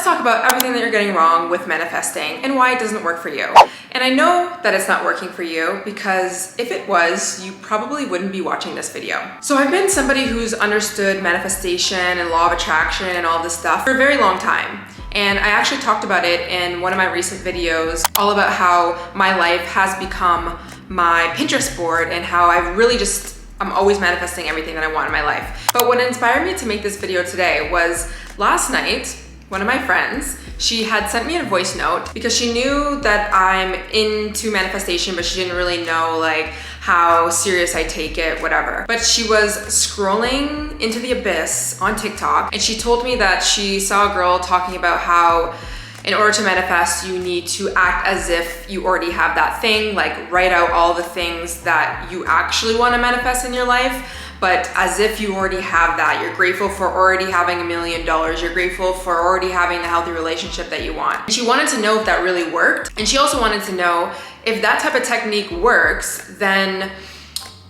let's talk about everything that you're getting wrong with manifesting and why it doesn't work for you. And I know that it's not working for you because if it was, you probably wouldn't be watching this video. So I've been somebody who's understood manifestation and law of attraction and all this stuff for a very long time. And I actually talked about it in one of my recent videos, all about how my life has become my Pinterest board and how I'm always manifesting everything that I want in my life. But what inspired me to make this video today was last night, one of my friends, she had sent me a voice note because she knew that I'm into manifestation, but she didn't really know like how serious I take it, whatever. But she was scrolling into the abyss on TikTok and she told me that she saw a girl talking about how in order to manifest, you need to act as if you already have that thing, like write out all the things that you actually want to manifest in your life, but as if you already have that. You're grateful for already having $1 million. You're grateful for already having the healthy relationship that you want. And she wanted to know if that really worked. And she also wanted to know if that type of technique works, then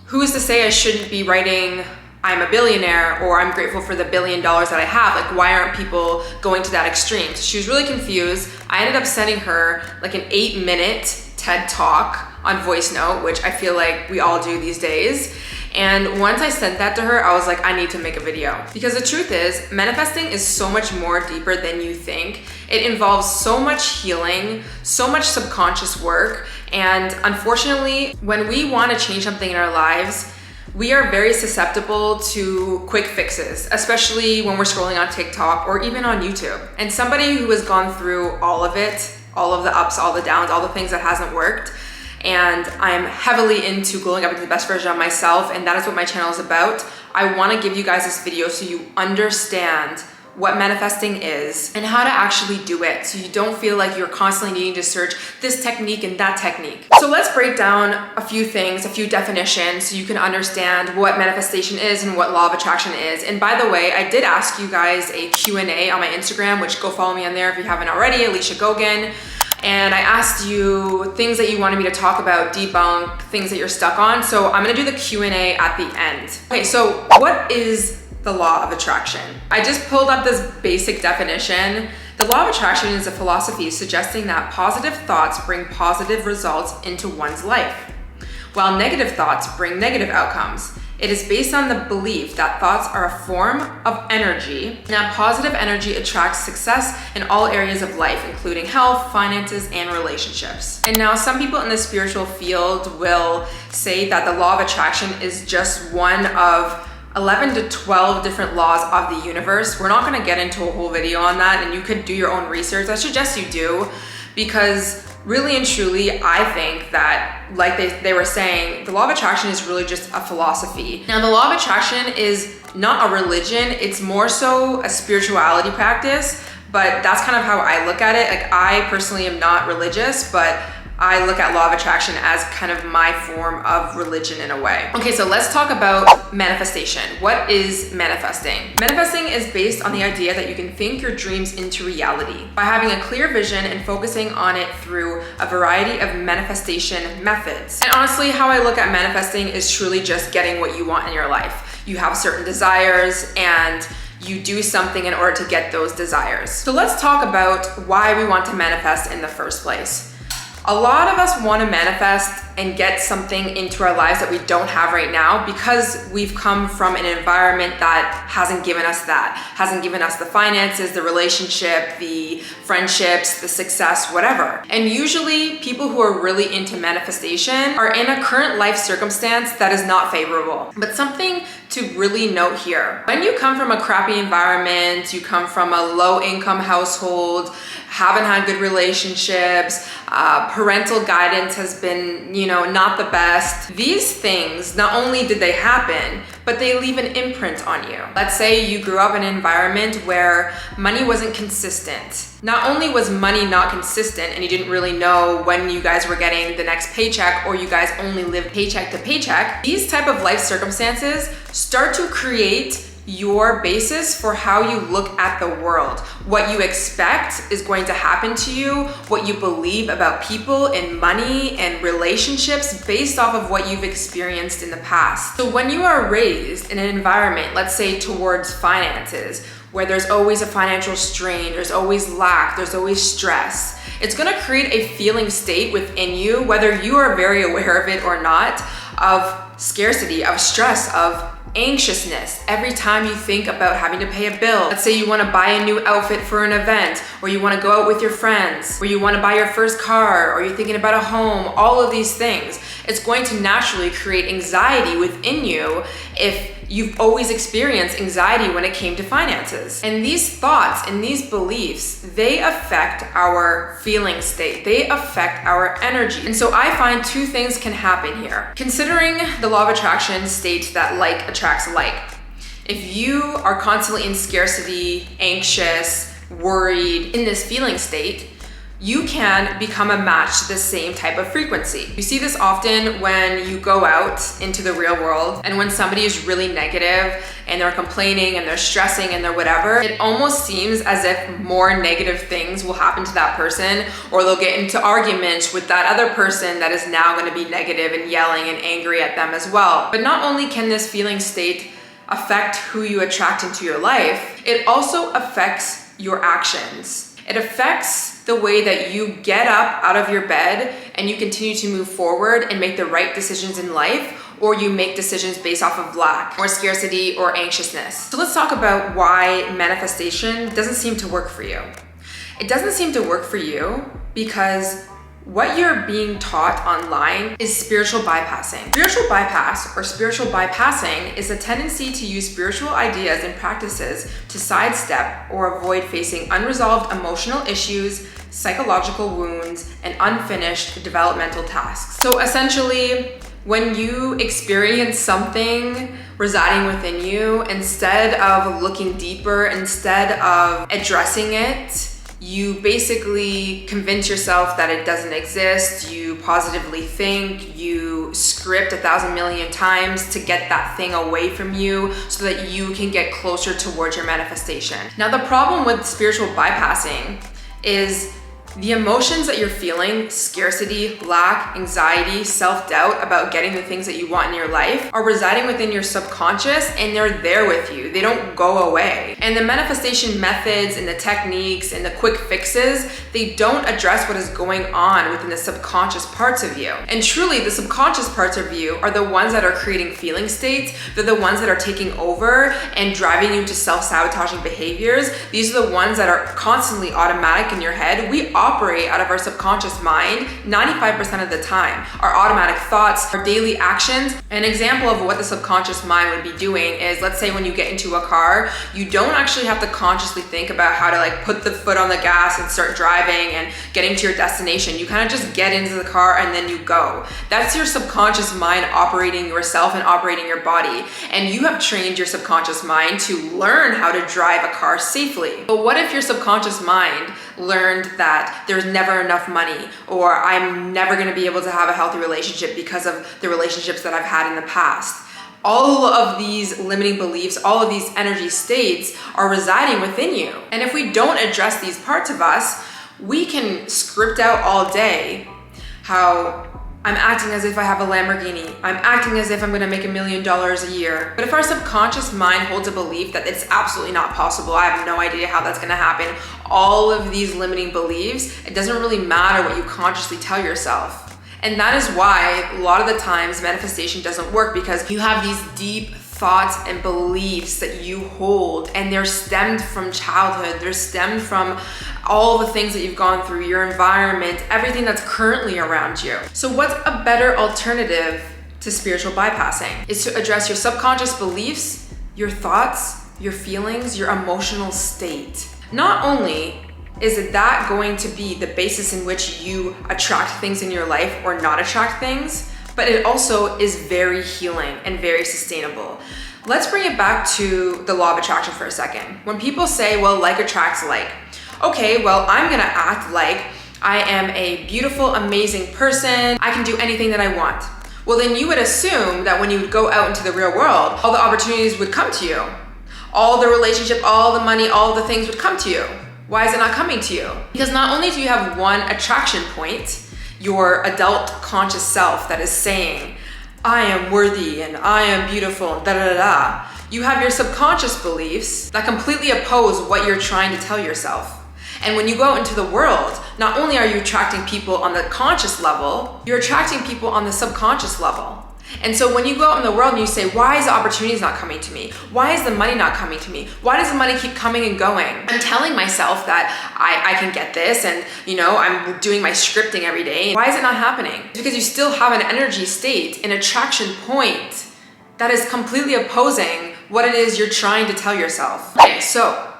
who is to say I shouldn't be writing I'm a billionaire or I'm grateful for the $1 billion that I have? Like, why aren't people going to that extreme? So she was really confused. I ended up sending her like an 8-minute TED Talk on voice note, which I feel like we all do these days. And once I sent that to her, I was like, I need to make a video. Because the truth is, manifesting is so much more deeper than you think. It involves so much healing, so much subconscious work. And unfortunately, when we want to change something in our lives, we are very susceptible to quick fixes, especially when we're scrolling on TikTok or even on YouTube. And somebody who has gone through all of it, all of the ups, all the downs, all the things that hasn't worked, and I'm heavily into glowing up into the best version of myself, and that is what my channel is about. I want to give you guys this video so you understand what manifesting is and how to actually do it, so you don't feel like you're constantly needing to search this technique and that technique. So let's break down a few things, a few definitions, so you can understand what manifestation is and what law of attraction is. And by the way, I did ask you guys a Q&A on my Instagram, which go follow me on there if you haven't already, Alicia Gogan. And I asked you things that you wanted me to talk about, debunk, things that you're stuck on. So I'm gonna do the Q&A at the end. Okay, so what is the law of attraction? I just pulled up this basic definition. The law of attraction is a philosophy suggesting that positive thoughts bring positive results into one's life, while negative thoughts bring negative outcomes. It is based on the belief that thoughts are a form of energy, and that positive energy attracts success in all areas of life, including health, finances, and relationships. And now some people in the spiritual field will say that the law of attraction is just one of 11 to 12 different laws of the universe. We're not gonna get into a whole video on that, and you could do your own research. I suggest you do, because really and truly, I think that, like they were saying, the law of attraction is really just a philosophy. Now, the law of attraction is not a religion, it's more so a spirituality practice, but that's kind of how I look at it. Like, I personally am not religious, but I look at law of attraction as kind of my form of religion in a way. Okay, so let's talk about manifestation. What is manifesting? Manifesting is based on the idea that you can think your dreams into reality by having a clear vision and focusing on it through a variety of manifestation methods. And honestly, how I look at manifesting is truly just getting what you want in your life. You have certain desires and you do something in order to get those desires. So let's talk about why we want to manifest in the first place. A lot of us want to manifest and get something into our lives that we don't have right now because we've come from an environment that hasn't given us that, hasn't given us the finances, the relationship, the friendships, the success, whatever. And usually people who are really into manifestation are in a current life circumstance that is not favorable. But something to really note here, when you come from a crappy environment, you come from a low income household, haven't had good relationships, parental guidance has been, not the best. These things, not only did they happen, but they leave an imprint on you. Let's say you grew up in an environment where money wasn't consistent. Not only was money not consistent and you didn't really know when you guys were getting the next paycheck, or you guys only lived paycheck to paycheck, these type of life circumstances start to create your basis for how you look at the world. What you expect is going to happen to you, what you believe about people and money and relationships based off of what you've experienced in the past. So when you are raised in an environment, let's say towards finances, where there's always a financial strain, there's always lack, there's always stress, it's gonna create a feeling state within you, whether you are very aware of it or not, of scarcity, of stress, of anxiousness every time you think about having to pay a bill. Let's say you want to buy a new outfit for an event, or you want to go out with your friends, or you want to buy your first car, or you're thinking about a home, all of these things. It's going to naturally create anxiety within you if you've always experienced anxiety when it came to finances. And these thoughts and these beliefs, they affect our feeling state. They affect our energy. And so I find two things can happen here. Considering the law of attraction states that like attracts like. If you are constantly in scarcity, anxious, worried, in this feeling state, you can become a match to the same type of frequency. You see this often when you go out into the real world, and when somebody is really negative and they're complaining and they're stressing and they're whatever, it almost seems as if more negative things will happen to that person, or they'll get into arguments with that other person that is now going to be negative and yelling and angry at them as well. But not only can this feeling state affect who you attract into your life, it also affects your actions. It affects the way that you get up out of your bed and you continue to move forward and make the right decisions in life, or you make decisions based off of lack or scarcity or anxiousness. So let's talk about why manifestation doesn't seem to work for you. It doesn't seem to work for you because what you're being taught online is spiritual bypassing. Spiritual bypass, or spiritual bypassing, is a tendency to use spiritual ideas and practices to sidestep or avoid facing unresolved emotional issues, psychological wounds, and unfinished developmental tasks. So essentially, when you experience something residing within you, instead of looking deeper, instead of addressing it, you basically convince yourself that it doesn't exist. You positively think, you script 1,000 million times to get that thing away from you so that you can get closer towards your manifestation. Now, the problem with spiritual bypassing is the emotions that you're feeling, scarcity, lack, anxiety, self-doubt about getting the things that you want in your life, are residing within your subconscious, and they're there with you. They don't go away. And the manifestation methods and the techniques and the quick fixes, they don't address what is going on within the subconscious parts of you. And truly, the subconscious parts of you are the ones that are creating feeling states. They're the ones that are taking over and driving you to self-sabotaging behaviors. These are the ones that are constantly automatic in your head. We operate out of our subconscious mind 95% of the time. Our automatic thoughts, our daily actions. An example of what the subconscious mind would be doing is, let's say when you get into a car, you don't actually have to consciously think about how to put the foot on the gas and start driving and getting to your destination. You kind of just get into the car and then you go. That's your subconscious mind operating yourself and operating your body. And you have trained your subconscious mind to learn how to drive a car safely. But what if your subconscious mind learned that there's never enough money, or I'm never going to be able to have a healthy relationship because of the relationships that I've had in the past? All of these limiting beliefs, all of these energy states are residing within you. And if we don't address these parts of us, we can script out all day how I'm acting as if I have a Lamborghini. I'm acting as if I'm gonna make $1 million a year. But if our subconscious mind holds a belief that it's absolutely not possible, I have no idea how that's gonna happen, all of these limiting beliefs, it doesn't really matter what you consciously tell yourself. And that is why a lot of the times manifestation doesn't work, because you have these deep thoughts and beliefs that you hold, and they're stemmed from childhood. They're stemmed from all the things that you've gone through, your environment, everything that's currently around you. So what's a better alternative to spiritual bypassing? Is to address your subconscious beliefs, your thoughts, your feelings, your emotional state. Not only is that going to be the basis in which you attract things in your life or not attract things, but it also is very healing and very sustainable. Let's bring it back to the law of attraction for a second. When people say, well, like attracts like, okay, well, I'm gonna act like I am a beautiful, amazing person. I can do anything that I want. Well, then you would assume that when you would go out into the real world, all the opportunities would come to you. All the relationship, all the money, all the things would come to you. Why is it not coming to you? Because not only do you have one attraction point, your adult conscious self that is saying, I am worthy and I am beautiful, da da da da. You have your subconscious beliefs that completely oppose what you're trying to tell yourself. And when you go out into the world, not only are you attracting people on the conscious level, you're attracting people on the subconscious level. And so when you go out in the world and you say, why is the opportunities not coming to me? Why is the money not coming to me? Why does the money keep coming and going? I'm telling myself that I can get this, and I'm doing my scripting every day. Why is it not happening? It's because you still have an energy state, an attraction point that is completely opposing what it is you're trying to tell yourself. Okay, so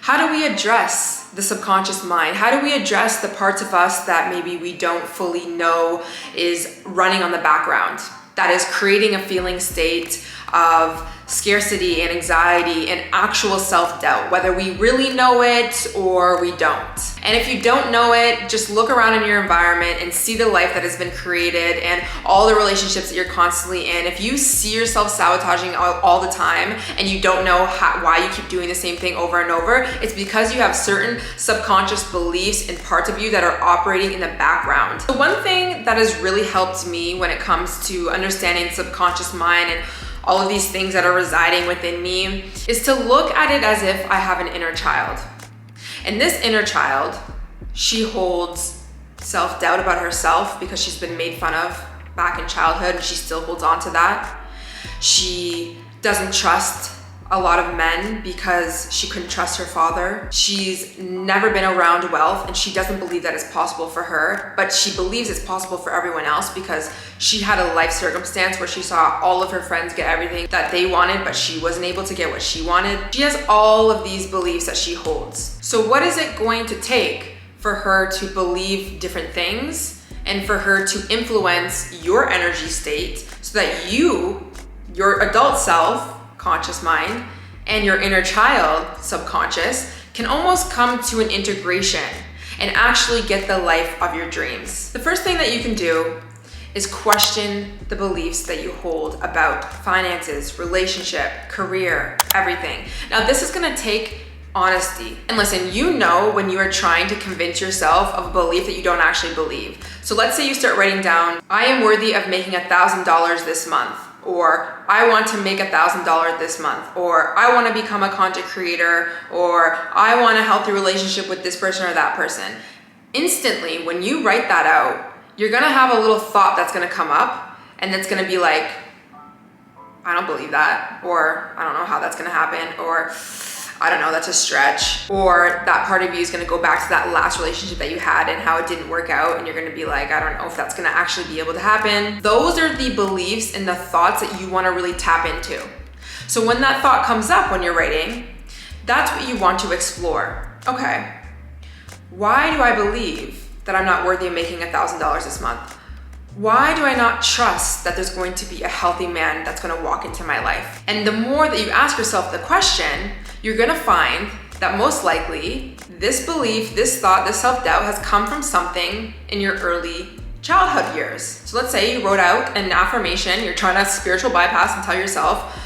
how do we address the subconscious mind? How do we address the parts of us that maybe we don't fully know is running on the background? That is creating a feeling state of scarcity and anxiety and actual self-doubt, whether we really know it or we don't. And if you don't know it, just look around in your environment and see the life that has been created and all the relationships that you're constantly in. If you see yourself sabotaging all the time and you don't know why you keep doing the same thing over and over, it's because you have certain subconscious beliefs and parts of you that are operating in the background. So one thing that has really helped me when it comes to understanding subconscious mind and all of these things that are residing within me is to look at it as if I have an inner child. And this inner child, she holds self-doubt about herself because she's been made fun of back in childhood and she still holds on to that. She doesn't trust a lot of men because she couldn't trust her father. She's never been around wealth and she doesn't believe that it's possible for her, but she believes it's possible for everyone else because she had a life circumstance where she saw all of her friends get everything that they wanted, but she wasn't able to get what she wanted. She has all of these beliefs that she holds. So what is it going to take for her to believe different things and for her to influence your energy state so that your adult self, conscious mind, and your inner child, subconscious, can almost come to an integration and actually get the life of your dreams? The first thing that you can do is question the beliefs that you hold about finances, relationship, career, everything. Now, this is gonna take honesty. And listen, when you are trying to convince yourself of a belief that you don't actually believe. So let's say you start writing down, I am worthy of making $1,000 this month, or I want to make $1,000 this month, or I want to become a content creator, or I want a healthy relationship with this person or that person. Instantly, when you write that out, you're gonna have a little thought that's gonna come up, and it's gonna be like, I don't believe that, or I don't know how that's gonna happen, or I don't know, that's a stretch. Or that part of you is gonna go back to that last relationship that you had and how it didn't work out, and you're gonna be like, I don't know if that's gonna actually be able to happen. Those are the beliefs and the thoughts that you wanna really tap into. So when that thought comes up when you're writing, that's what you want to explore. Okay, why do I believe that I'm not worthy of making $1,000 this month? Why do I not trust that there's going to be a healthy man that's gonna walk into my life? And the more that you ask yourself the question, you're gonna find that most likely this belief, this thought, this self-doubt has come from something in your early childhood years. So let's say you wrote out an affirmation, you're trying to spiritual bypass and tell yourself,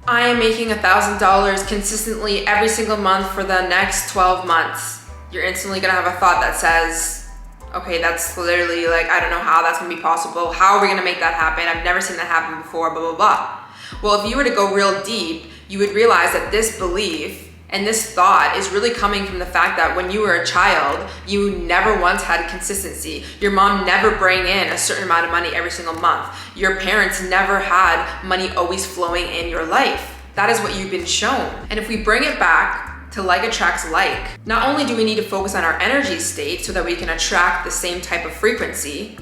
I am making $1,000 consistently every single month for the next 12 months. You're instantly gonna have a thought that says, okay, that's literally like, I don't know how that's gonna be possible. How are we gonna make that happen? I've never seen that happen before, blah, blah, blah. Well, if you were to go real deep, you would realize that this belief and this thought is really coming from the fact that when you were a child, you never once had consistency. Your mom never bring in a certain amount of money every single month. Your parents never had money always flowing in your life. That is what you've been shown. And if we bring it back to like attracts like, not only do we need to focus on our energy state so that we can attract the same type of frequency,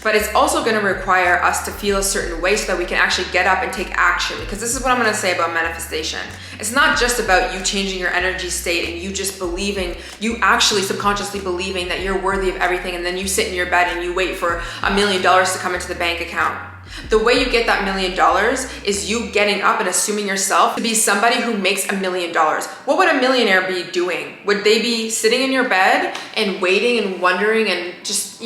but it's also gonna require us to feel a certain way so that we can actually get up and take action. Because this is what I'm gonna say about manifestation. It's not just about you changing your energy state and you just believing, you actually subconsciously believing that you're worthy of everything, and then you sit in your bed and you wait for $1 million to come into the bank account. The way you get that $1 million is you getting up and assuming yourself to be somebody who makes $1 million. What would a millionaire be doing? Would they be sitting in your bed and waiting and wondering and just,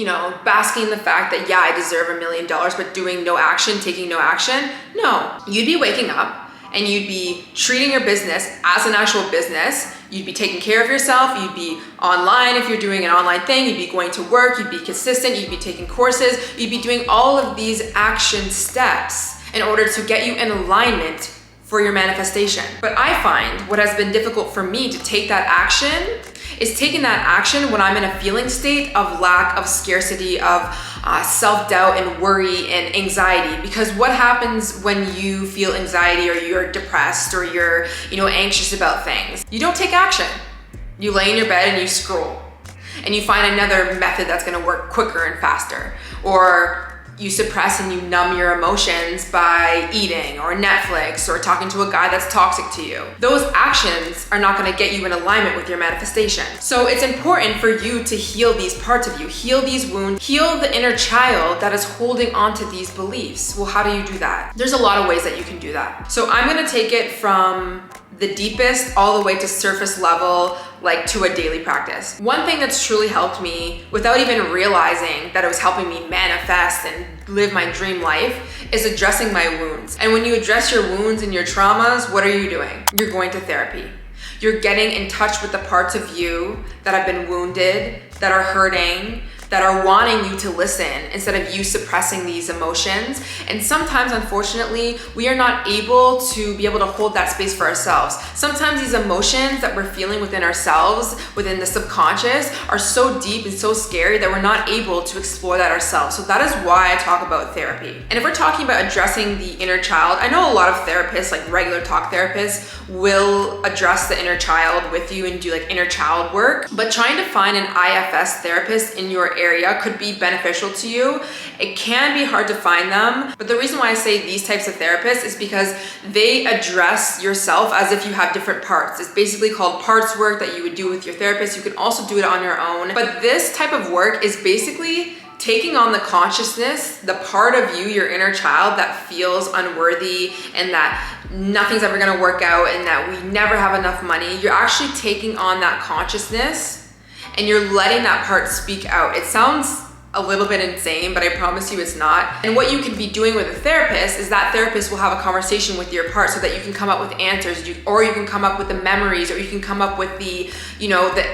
basking in the fact that, yeah, I deserve $1 million, but doing no action, taking no action? No, you'd be waking up and you'd be treating your business as an actual business. You'd be taking care of yourself. You'd be online if you're doing an online thing. You'd be going to work. You'd be consistent. You'd be taking courses. You'd be doing all of these action steps in order to get you in alignment for your manifestation. But I find what has been difficult for me to take that action is taking that action when I'm in a feeling state of lack, of scarcity, of self-doubt and worry and anxiety. Because what happens when you feel anxiety or you're depressed or you're, anxious about things? You don't take action. You lay in your bed and you scroll. And you find another method that's gonna work quicker and faster. Or you suppress and you numb your emotions by eating or Netflix or talking to a guy that's toxic to you. Those actions are not gonna get you in alignment with your manifestation. So it's important for you to heal these parts of you, heal these wounds, heal the inner child that is holding on to these beliefs. Well, how do you do that? There's a lot of ways that you can do that. So I'm gonna take it from the deepest all the way to surface level, like to a daily practice. One thing that's truly helped me without even realizing that it was helping me manifest and live my dream life is addressing my wounds. And when you address your wounds and your traumas, what are you doing? You're going to therapy. You're getting in touch with the parts of you that have been wounded, that are hurting, that are wanting you to listen instead of you suppressing these emotions. And sometimes, unfortunately, we are not able to be able to hold that space for ourselves. Sometimes these emotions that we're feeling within ourselves, within the subconscious, are so deep and so scary that we're not able to explore that ourselves. So that is why I talk about therapy. And if we're talking about addressing the inner child, I know a lot of therapists, like regular talk therapists, will address the inner child with you and do like inner child work. But trying to find an IFS therapist in your area could be beneficial to you. It can be hard to find them, but the reason why I say these types of therapists is because they address yourself as if you have different parts. It's basically called parts work that you would do with your therapist. You can also do it on your own, but this type of work is basically taking on the consciousness, the part of you, your inner child, that feels unworthy and that nothing's ever gonna work out and that we never have enough money. You're actually taking on that consciousness and you're letting that part speak out. It sounds a little bit insane, but I promise you it's not. And what you can be doing with a therapist is that therapist will have a conversation with your part so that you can come up with answers, or you can come up with the memories, or you can come up with the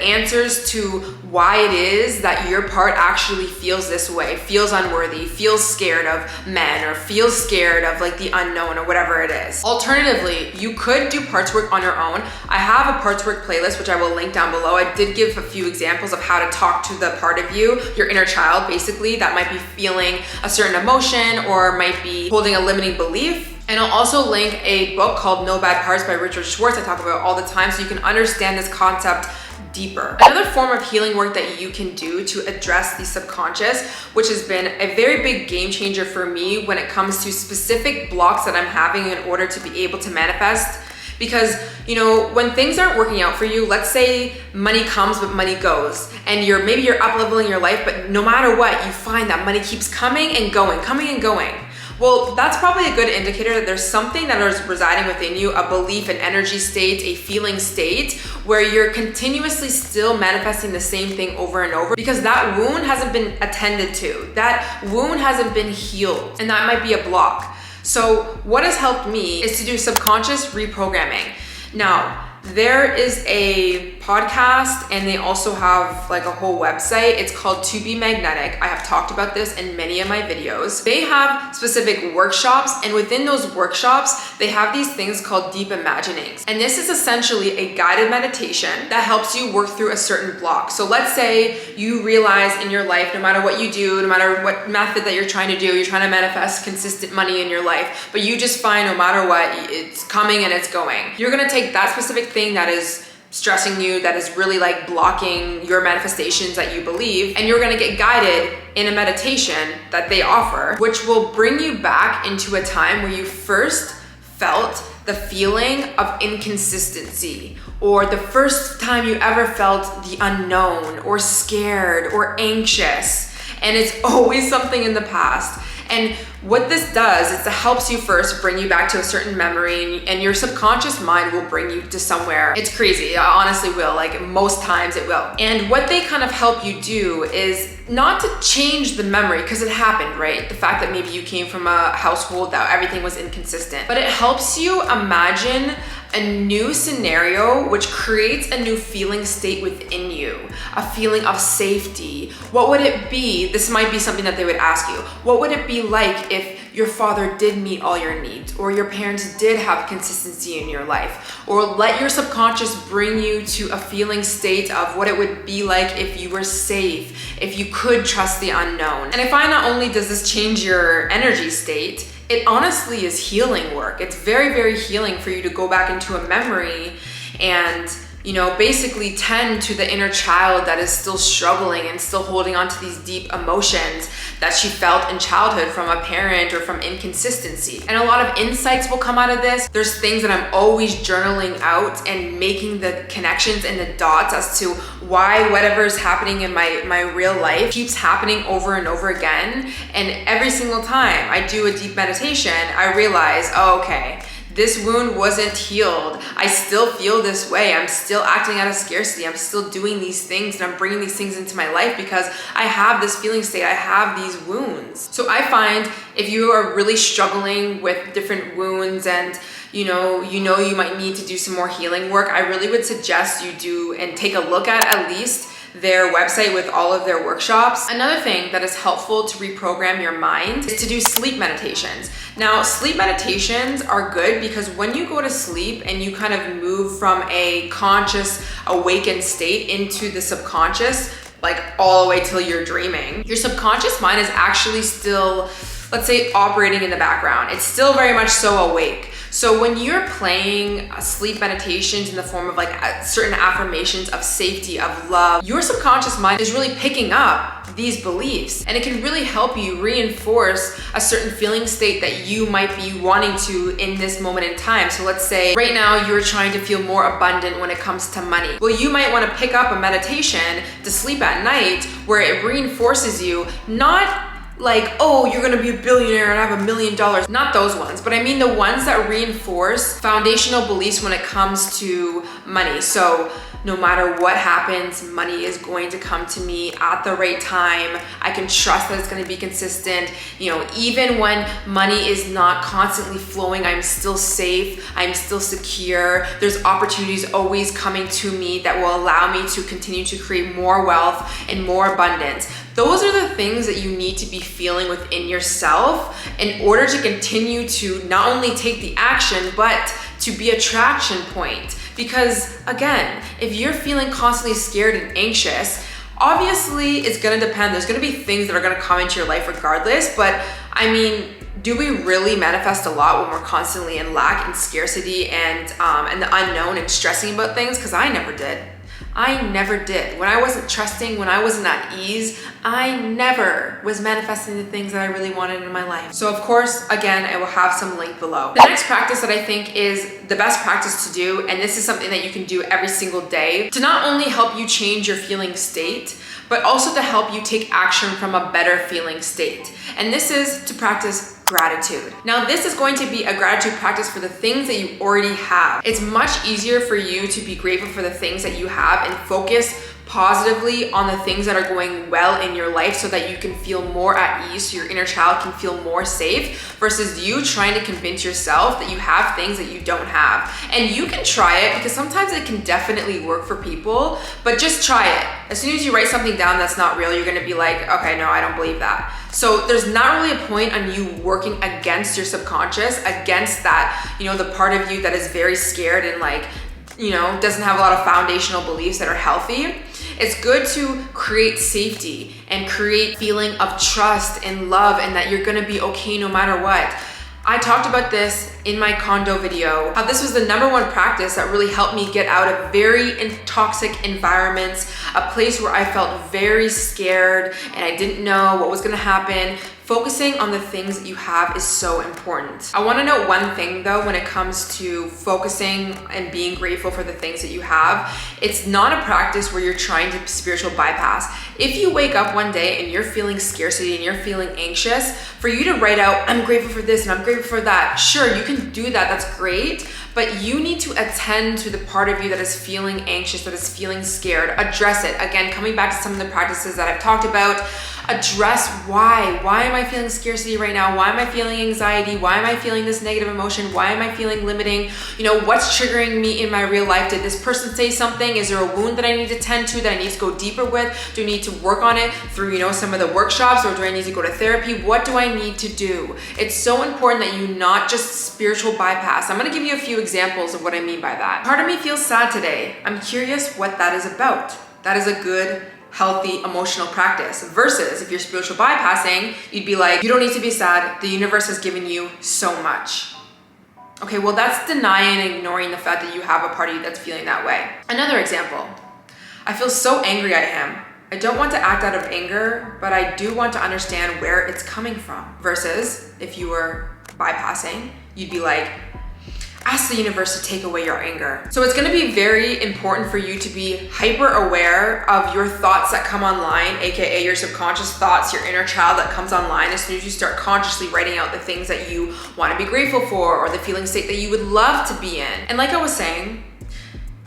answers to why it is that your part actually feels this way, feels unworthy, feels scared of men, or feels scared of like the unknown or whatever it is. Alternatively, you could do parts work on your own. I have a parts work playlist, which I will link down below. I did give a few examples of how to talk to the part of you, your inner child, basically, that might be feeling a certain emotion or might be holding a limiting belief. And I'll also link a book called No Bad Parts by Richard Schwartz I talk about all the time so you can understand this concept deeper. Another form of healing work that you can do to address the subconscious, which has been a very big game changer for me when it comes to specific blocks that I'm having in order to be able to manifest. Because, when things aren't working out for you, let's say money comes but money goes, and maybe you're up leveling your life, but no matter what, you find that money keeps coming and going, coming and going. Well, that's probably a good indicator that there's something that is residing within you, a belief, an energy state, a feeling state, where you're continuously still manifesting the same thing over and over because that wound hasn't been attended to. That wound hasn't been healed, and that might be a block. So what has helped me is to do subconscious reprogramming. Now, there is a podcast and they also have like a whole website. It's called To Be Magnetic. I have talked about this in many of my videos. They have specific workshops, and within those workshops, they have these things called deep imaginings. And this is essentially a guided meditation that helps you work through a certain block. So let's say you realize in your life, no matter what you do, no matter what method that you're trying to do, you're trying to manifest consistent money in your life, but you just find no matter what, it's coming and it's going. You're gonna take that specific thing that is stressing you, that is really like blocking your manifestations that you believe, and you're gonna get guided in a meditation that they offer, which will bring you back into a time where you first felt the feeling of inconsistency, or the first time you ever felt the unknown, or scared, or anxious. And it's always something in the past. And what this does is it helps you first bring you back to a certain memory, and your subconscious mind will bring you to somewhere. It's crazy, it honestly will, like most times it will. And what they kind of help you do is not to change the memory, because it happened, right? The fact that maybe you came from a household that everything was inconsistent, but it helps you imagine a new scenario which creates a new feeling state within you, a feeling of safety. What would it be? This might be something that they would ask you. What would it be like if your father did meet all your needs, or your parents did have consistency in your life? Or let your subconscious bring you to a feeling state of what it would be like if you were safe, if you could trust the unknown. And I find not only does this change your energy state, it honestly is healing work. It's very, very healing for you to go back into a memory and, you know, basically tend to the inner child that is still struggling and still holding on to these deep emotions that she felt in childhood from a parent or from inconsistency. And a lot of insights will come out of this. There's things that I'm always journaling out and making the connections and the dots as to why whatever is happening in my real life keeps happening over and over again. And every single time I do a deep meditation, I realize, oh, okay, this wound wasn't healed. I still feel this way. I'm still acting out of scarcity. I'm still doing these things, and I'm bringing these things into my life because I have this feeling state. I have these wounds. So I find if you are really struggling with different wounds and you might need to do some more healing work, I really would suggest you do and take a look at least their website with all of their workshops. Another thing that is helpful to reprogram your mind is to do sleep meditations. Now, sleep meditations are good because when you go to sleep and you kind of move from a conscious, awakened state into the subconscious, like all the way till you're dreaming, your subconscious mind is actually still, let's say, operating in the background. It's still very much so awake. So when you're playing sleep meditations in the form of like certain affirmations of safety, of love, your subconscious mind is really picking up these beliefs, and it can really help you reinforce a certain feeling state that you might be wanting to in this moment in time. So let's say right now you're trying to feel more abundant when it comes to money. Well, you might want to pick up a meditation to sleep at night where it reinforces you, not like, oh, you're gonna be a billionaire and have $1 million. Not those ones, but I mean the ones that reinforce foundational beliefs when it comes to money. So no matter what happens, money is going to come to me at the right time. I can trust that it's gonna be consistent. You know, even when money is not constantly flowing, I'm still safe, I'm still secure. There's opportunities always coming to me that will allow me to continue to create more wealth and more abundance. Those are the things that you need to be feeling within yourself in order to continue to not only take the action, but to be a traction point. Because again, if you're feeling constantly scared and anxious, obviously it's gonna depend. There's gonna be things that are gonna come into your life regardless, but I mean, do we really manifest a lot when we're constantly in lack and scarcity and the unknown and stressing about things? Because I never did. I never did. When I wasn't trusting, when I wasn't at ease, I never was manifesting the things that I really wanted in my life. So of course, again, I will have some link below. The next practice that I think is the best practice to do, and this is something that you can do every single day to not only help you change your feeling state, but also to help you take action from a better feeling state. And this is to practice gratitude. Now, this is going to be a gratitude practice for the things that you already have. It's much easier for you to be grateful for the things that you have and focus positively on the things that are going well in your life so that you can feel more at ease, so your inner child can feel more safe, versus you trying to convince yourself that you have things that you don't have. And you can try it because sometimes it can definitely work for people, but just try it. As soon as you write something down that's not real, you're gonna be like, okay, no, I don't believe that. So there's not really a point on you working against your subconscious, against that, the part of you that is very scared and doesn't have a lot of foundational beliefs that are healthy. It's good to create safety and create feeling of trust and love and that you're gonna be okay no matter what. I talked about this in my condo video, how this was the #1 practice that really helped me get out of very toxic environments, a place where I felt very scared and I didn't know what was gonna happen. Focusing on the things that you have is so important. I wanna note one thing though, when it comes to focusing and being grateful for the things that you have, it's not a practice where you're trying to spiritual bypass. If you wake up one day and you're feeling scarcity and you're feeling anxious, for you to write out, I'm grateful for this and I'm grateful for that, sure, you can do that, that's great. but you need to attend to the part of you that is feeling anxious, that is feeling scared. Address it. Again, coming back to some of the practices that I've talked about, address why. Why am I feeling scarcity right now? Why am I feeling anxiety? Why am I feeling this negative emotion? Why am I feeling limiting? You know, what's triggering me in my real life? Did this person say something? Is there a wound that I need to tend to, that I need to go deeper with? Do I need to work on it through, you know, some of the workshops, or do I need to go to therapy? What do I need to do? It's so important that you not just spiritual bypass. I'm gonna give you a few examples of what I mean by that. Part of me feels sad today. I'm curious what that is about. That is a good, healthy emotional practice, versus if you're spiritual bypassing, you'd be like, you don't need to be sad. The universe has given you so much. Okay, well, that's denying and ignoring the fact that you have a part of you that's feeling that way. Another example, I feel so angry at him. I don't want to act out of anger, but I do want to understand where it's coming from. Versus if you were bypassing, you'd be like, ask the universe to take away your anger. So it's gonna be very important for you to be hyper aware of your thoughts that come online, AKA your subconscious thoughts, your inner child that comes online as soon as you start consciously writing out the things that you wanna be grateful for, or the feeling state that you would love to be in. And like I was saying,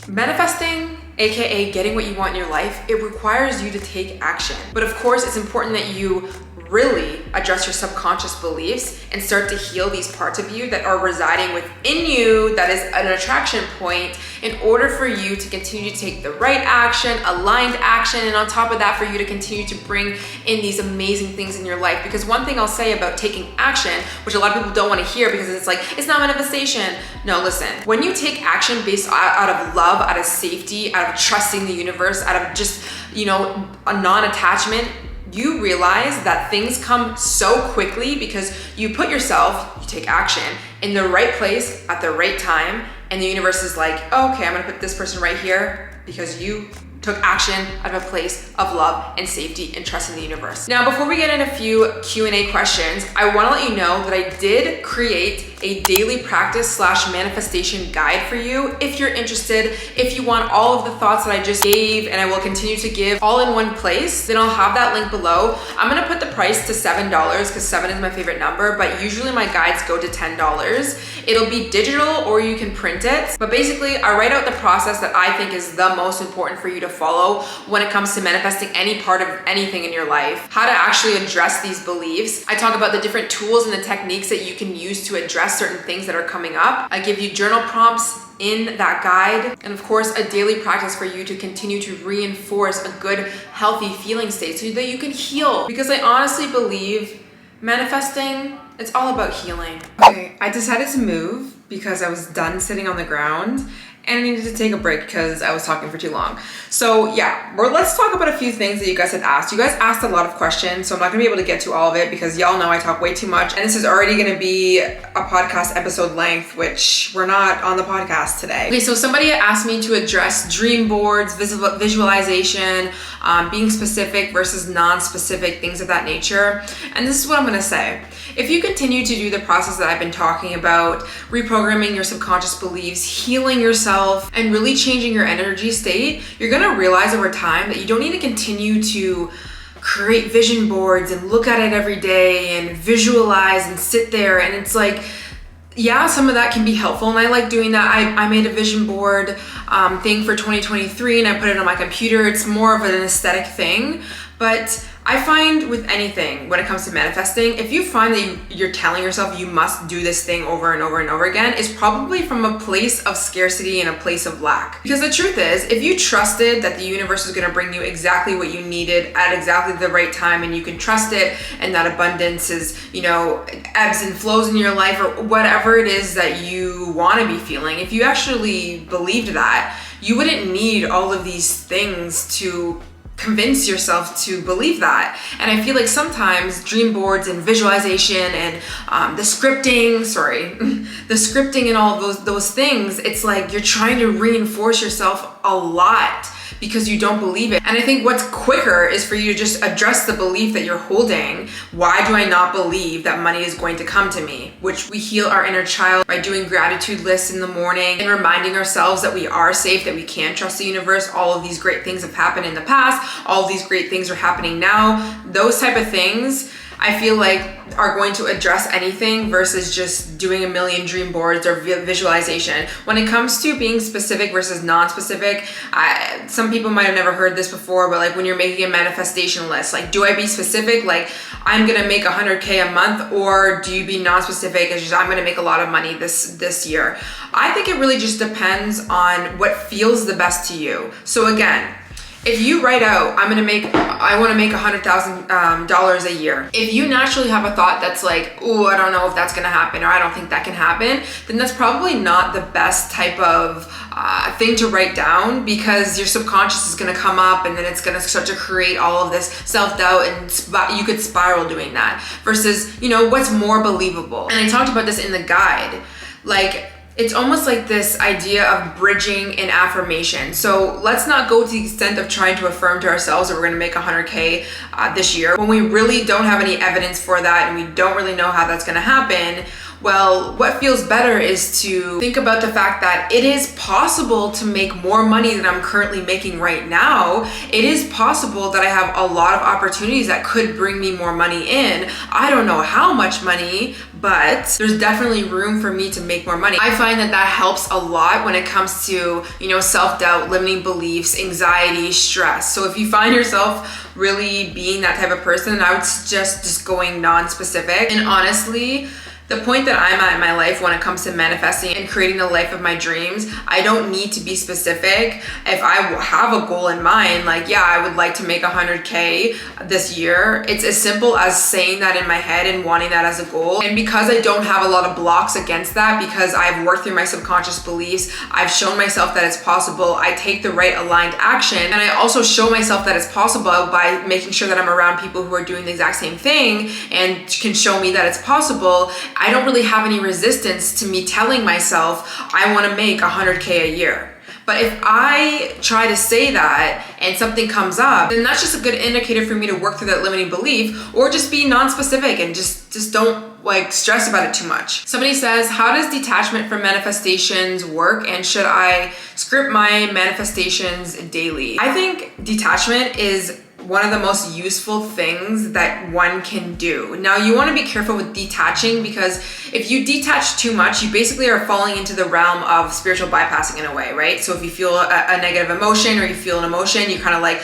manifesting, AKA getting what you want in your life, it requires you to take action. But of course, it's important that you really address your subconscious beliefs and start to heal these parts of you that are residing within you, that is an attraction point, in order for you to continue to take the right action, aligned action, and on top of that, for you to continue to bring in these amazing things in your life. Because one thing I'll say about taking action, which a lot of people don't want to hear because it's like, it's not manifestation. No, listen, when you take action based out of love, out of safety, out of trusting the universe, out of just, you know, a non-attachment, you realize that things come so quickly because you put yourself, you take action in the right place at the right time, and the universe is like, oh, okay, I'm gonna put this person right here because you took action out of a place of love and safety and trust in the universe. Now, before we get into a few Q&A questions, I wanna let you know that I did create a daily practice / manifestation guide for you. If you're interested, if you want all of the thoughts that I just gave and I will continue to give all in one place, then I'll have that link below. I'm gonna put the price to $7 because 7 is my favorite number, but usually my guides go to $10. It'll be digital or you can print it. But basically, I write out the process that I think is the most important for you to follow when it comes to manifesting any part of anything in your life. How to actually address these beliefs. I talk about the different tools and the techniques that you can use to address certain things that are coming up. I give you journal prompts in that guide, and of course a daily practice for you to continue to reinforce a good, healthy feeling state so that you can heal. Because I honestly believe manifesting, it's all about healing. Okay, I decided to move because I was done sitting on the ground and I needed to take a break because I was talking for too long. So yeah, let's talk about a few things that you guys had asked. You guys asked a lot of questions, so I'm not gonna be able to get to all of it because y'all know I talk way too much. And this is already gonna be a podcast episode length, which we're not on the podcast today. Okay, so somebody asked me to address dream boards, visualization, being specific versus non-specific, things of that nature. And this is what I'm gonna say. If you continue to do the process that I've been talking about, reprogramming your subconscious beliefs, healing yourself, and really changing your energy state, you're gonna realize over time that you don't need to continue to create vision boards and look at it every day and visualize and sit there. And it's like, yeah, some of that can be helpful, and I like doing that. I made a vision board thing for 2023 and I put it on my computer. It's more of an aesthetic thing, but I find with anything, when it comes to manifesting, if you find that you're telling yourself you must do this thing over and over and over again, it's probably from a place of scarcity and a place of lack. Because the truth is, if you trusted that the universe is gonna bring you exactly what you needed at exactly the right time, and you can trust it, and that abundance is, you know, ebbs and flows in your life, or whatever it is that you wanna be feeling, if you actually believed that, you wouldn't need all of these things to convince yourself to believe that. And I feel like sometimes dream boards and visualization and the scripting and all of those things, it's like you're trying to reinforce yourself a lot because you don't believe it. And I think what's quicker is for you to just address the belief that you're holding. Why do I not believe that money is going to come to me? Which we heal our inner child by doing gratitude lists in the morning and reminding ourselves that we are safe, that we can trust the universe. All of these great things have happened in the past. All of these great things are happening now. Those type of things I feel like are going to address anything versus just doing a million dream boards or visualization. When it comes to being specific versus non-specific, some people might have never heard this before, but like when you're making a manifestation list, like do I be specific, like I'm gonna make 100K a month, or do you be non-specific as just I'm gonna make a lot of money this year? I think it really just depends on what feels the best to you. So again, if you write out, I want to make $100,000 a year. If you naturally have a thought that's like, oh, I don't know if that's going to happen, or I don't think that can happen, then that's probably not the best type of thing to write down, because your subconscious is going to come up and then it's going to start to create all of this self-doubt, and you could spiral doing that versus, what's more believable. And I talked about this in the guide. Like, it's almost like this idea of bridging an affirmation. So let's not go to the extent of trying to affirm to ourselves that we're gonna make 100K this year when we really don't have any evidence for that and we don't really know how that's gonna happen. Well, what feels better is to think about the fact that it is possible to make more money than I'm currently making right now. It is possible that I have a lot of opportunities that could bring me more money in. I don't know how much money, but there's definitely room for me to make more money. I find that helps a lot when it comes to, self-doubt, limiting beliefs, anxiety, stress. So if you find yourself really being that type of person, I would suggest just going non-specific. And honestly, the point that I'm at in my life when it comes to manifesting and creating the life of my dreams, I don't need to be specific. If I have a goal in mind, like, yeah, I would like to make 100K this year, it's as simple as saying that in my head and wanting that as a goal. And because I don't have a lot of blocks against that, because I've worked through my subconscious beliefs, I've shown myself that it's possible, I take the right aligned action, and I also show myself that it's possible by making sure that I'm around people who are doing the exact same thing and can show me that it's possible. I don't really have any resistance to me telling myself I want to make 100K a year. But if I try to say that and something comes up, then that's just a good indicator for me to work through that limiting belief, or just be non-specific and just don't like stress about it too much. Somebody says, how does detachment from manifestations work, and should I script my manifestations daily? I think detachment is one of the most useful things that one can do. Now, you want to be careful with detaching, because if you detach too much, you basically are falling into the realm of spiritual bypassing in a way, right? So if you feel a negative emotion or you feel an emotion, you kind of like,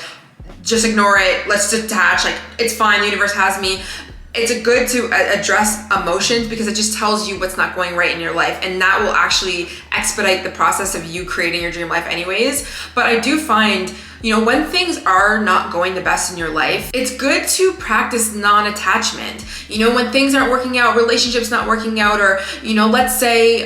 just ignore it, let's detach, like it's fine, the universe has me. It's good to address emotions because it just tells you what's not going right in your life, and that will actually expedite the process of you creating your dream life anyways. But I do find, when things are not going the best in your life, it's good to practice non-attachment. When things aren't working out, relationships not working out, or, let's say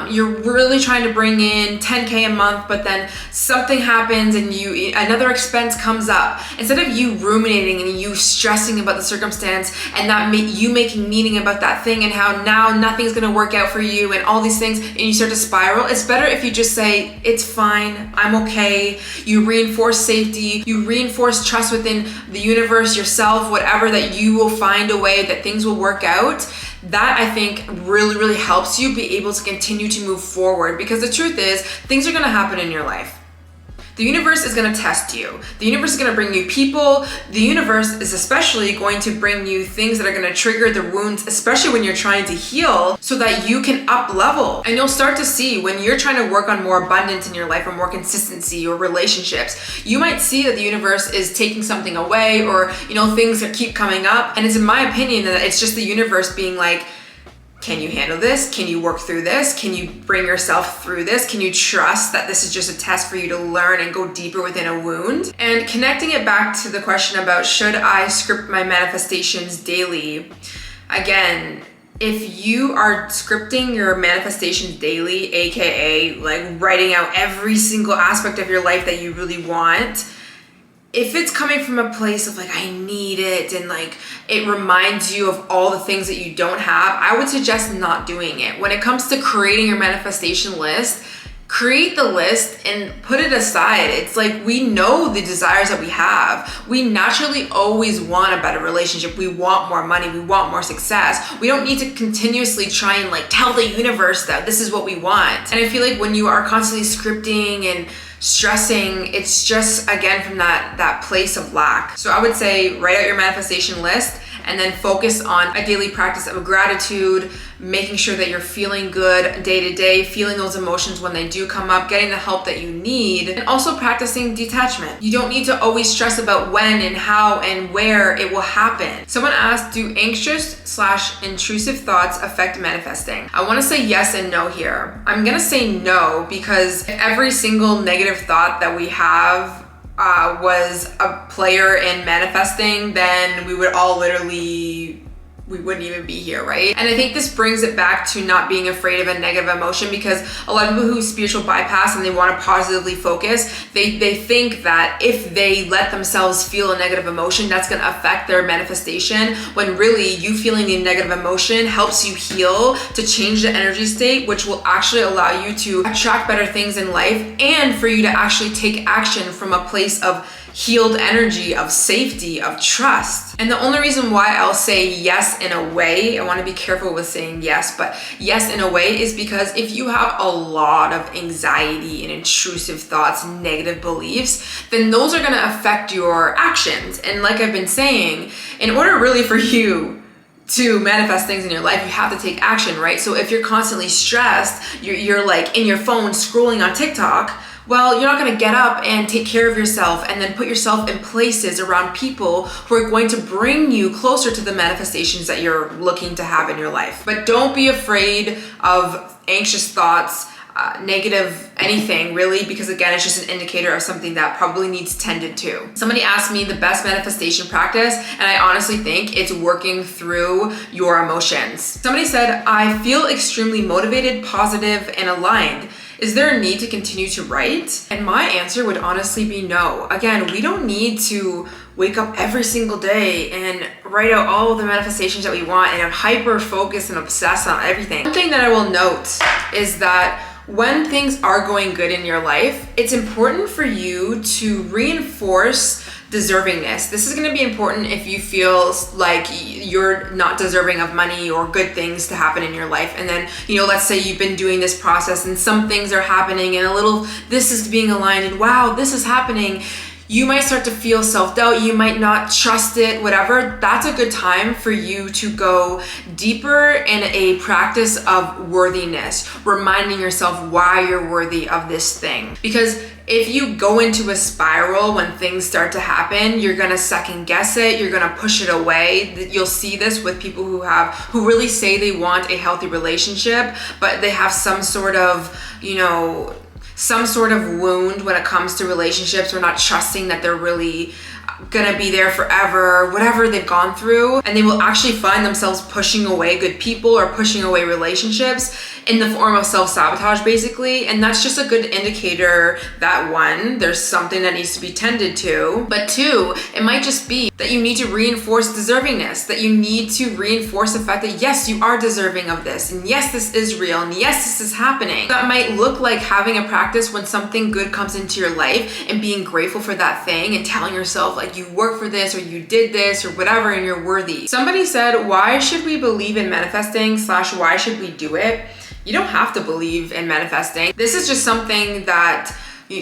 you're really trying to bring in 10K a month, but then something happens and another expense comes up. Instead of you ruminating and you stressing about the circumstance and you making meaning about that thing and how now nothing's gonna work out for you and all these things, and you start to spiral, it's better if you just say, it's fine, I'm okay. You reinforce safety, you reinforce trust within the universe, yourself, whatever, that you will find a way, that things will work out. That, I think, really, really helps you be able to continue to move forward, because the truth is, things are gonna happen in your life. The universe is going to test you. The universe is going to bring you people. The universe is especially going to bring you things that are going to trigger the wounds, especially when you're trying to heal, so that you can up level. And you'll start to see when you're trying to work on more abundance in your life, or more consistency, or relationships, you might see that the universe is taking something away, or, things that keep coming up. And it's in my opinion that it's just the universe being like, can you handle this? Can you work through this? Can you bring yourself through this? Can you trust that this is just a test for you to learn and go deeper within a wound? And connecting it back to the question about, should I script my manifestations daily? Again, if you are scripting your manifestations daily, AKA like writing out every single aspect of your life that you really want, if it's coming from a place of like, I need it, and like it reminds you of all the things that you don't have, I would suggest not doing it. When it comes to creating your manifestation list, create the list and put it aside. It's like, we know the desires that we have. We naturally always want a better relationship. We want more money. We want more success. We don't need to continuously try and like tell the universe that this is what we want. And I feel like when you are constantly scripting and stressing, it's just, again, from that place of lack. So I would say, write out your manifestation list and then focus on a daily practice of gratitude, making sure that you're feeling good day to day, feeling those emotions when they do come up, getting the help that you need, and also practicing detachment. You don't need to always stress about when and how and where it will happen. Someone asked, do anxious/intrusive thoughts affect manifesting? I want to say yes and no here. I'm gonna say no, because every single negative thought that we have was a player in manifesting, then we wouldn't even be here, right? And I think this brings it back to not being afraid of a negative emotion, because a lot of people who spiritual bypass and they want to positively focus, they think that if they let themselves feel a negative emotion, that's going to affect their manifestation, when really you feeling the negative emotion helps you heal, to change the energy state, which will actually allow you to attract better things in life, and for you to actually take action from a place of healed energy, of safety, of trust. And the only reason why I'll say yes in a way, I want to be careful with saying yes, but yes in a way, is because if you have a lot of anxiety and intrusive thoughts, negative beliefs, then those are going to affect your actions. And like I've been saying, in order really for you to manifest things in your life, you have to take action, right? So if you're constantly stressed, you're like in your phone scrolling on TikTok, well, you're not going to get up and take care of yourself and then put yourself in places around people who are going to bring you closer to the manifestations that you're looking to have in your life. But don't be afraid of anxious thoughts, negative anything really, because again, it's just an indicator of something that probably needs tended to. Somebody asked me the best manifestation practice, and I honestly think it's working through your emotions. Somebody said, I feel extremely motivated, positive, and aligned. Is there a need to continue to write? And my answer would honestly be no. Again, we don't need to wake up every single day and write out all of the manifestations that we want and hyper focus and obsess on everything. One thing that I will note is that when things are going good in your life, it's important for you to reinforce deservingness. This is going to be important if you feel like you're not deserving of money or good things to happen in your life. And then, let's say you've been doing this process and some things are happening and a little, this is being aligned and wow, this is happening. You might start to feel self-doubt, you might not trust it, whatever. That's a good time for you to go deeper in a practice of worthiness, reminding yourself why you're worthy of this thing. Because if you go into a spiral when things start to happen, you're gonna second guess it, you're gonna push it away. You'll see this with people who really say they want a healthy relationship, but they have some sort of, wound when it comes to relationships, or not trusting that they're really gonna be there forever, whatever they've gone through, and they will actually find themselves pushing away good people or pushing away relationships in the form of self-sabotage, basically. And that's just a good indicator that one, there's something that needs to be tended to, but two, it might just be that you need to reinforce deservingness, that you need to reinforce the fact that yes, you are deserving of this, and yes, this is real, and yes, this is happening. That might look like having a practice when something good comes into your life and being grateful for that thing and telling yourself like you work for this or you did this or whatever and you're worthy. Somebody said, why should we believe in manifesting / why should we do it? You don't have to believe in manifesting. This is just something that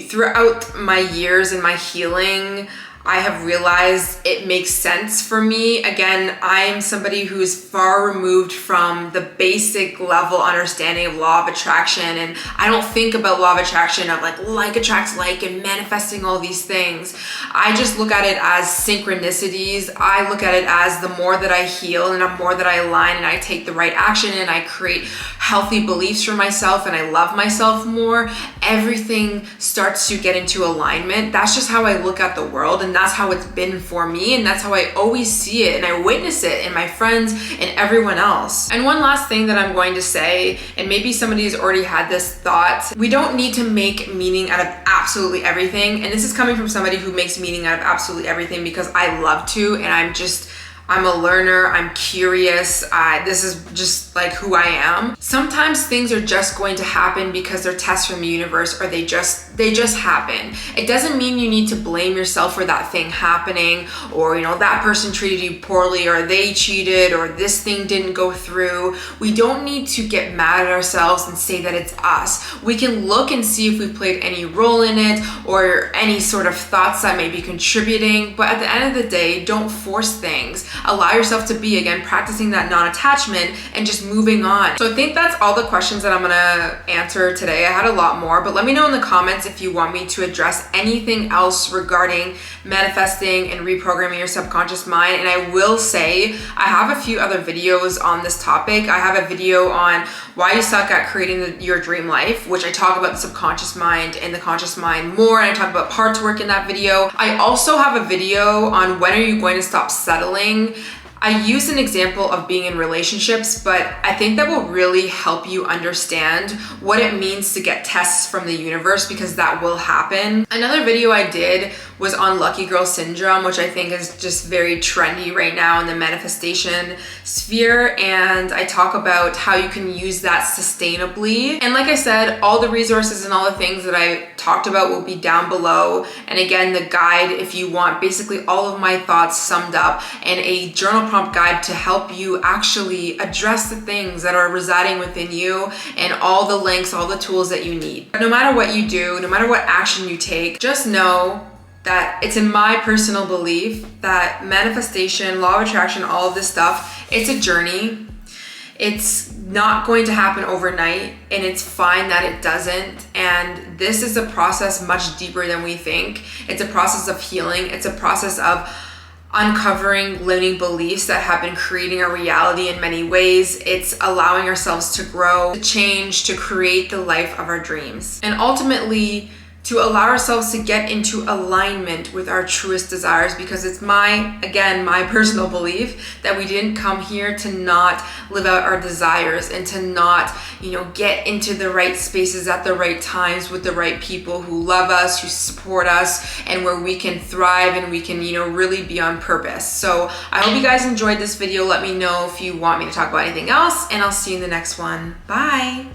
throughout my years and my healing, I have realized it makes sense for me. Again, I'm somebody who's far removed from the basic level understanding of law of attraction, and I don't think about law of attraction of like attracts like and manifesting all these things. I just look at it as synchronicities. I look at it as the more that I heal and the more that I align and I take the right action and I create healthy beliefs for myself and I love myself more, everything starts to get into alignment. That's just how I look at the world, and that's how it's been for me, and that's how I always see it and I witness it in my friends and everyone else. And one last thing that I'm going to say, and maybe somebody has already had this thought, we don't need to make meaning out of absolutely everything. And this is coming from somebody who makes meaning out of absolutely everything because I love to, and I'm a learner, I'm curious, this is just like who I am. Sometimes things are just going to happen because they're tests from the universe, or they just happen. It doesn't mean you need to blame yourself for that thing happening, or that person treated you poorly, or they cheated, or this thing didn't go through. We don't need to get mad at ourselves and say that it's us. We can look and see if we played any role in it or any sort of thoughts that may be contributing, but at the end of the day, don't force things. allow yourself to be, again, practicing that non-attachment and just moving on. So I think that's all the questions that I'm gonna answer today. I had a lot more, but let me know in the comments if you want me to address anything else regarding manifesting and reprogramming your subconscious mind. And I will say, I have a few other videos on this topic. I have a video on why you suck at creating your dream life, which I talk about the subconscious mind and the conscious mind more, and I talk about parts work in that video. I also have a video on when are you going to stop settling. I used an example of being in relationships, but I think that will really help you understand what it means to get tests from the universe, because that will happen. Another video I did was on lucky girl syndrome, which I think is just very trendy right now in the manifestation sphere. And I talk about how you can use that sustainably. And like I said, all the resources and all the things that I talked about will be down below. And again, the guide, if you want basically all of my thoughts summed up, and a journal prompt guide to help you actually address the things that are residing within you, and all the links, all the tools that you need. But no matter what you do, no matter what action you take, just know that it's in my personal belief that manifestation, law of attraction, all of this stuff, it's a journey. It's not going to happen overnight, and it's fine that it doesn't. And this is a process much deeper than we think. It's a process of healing. It's a process of uncovering limiting beliefs that have been creating our reality in many ways. It's allowing ourselves to grow, to change, to create the life of our dreams. And ultimately, to allow ourselves to get into alignment with our truest desires, because it's my personal belief that we didn't come here to not live out our desires and to not, get into the right spaces at the right times with the right people who love us, who support us, and where we can thrive and we can, really be on purpose. So I hope you guys enjoyed this video. Let me know if you want me to talk about anything else, and I'll see you in the next one. Bye.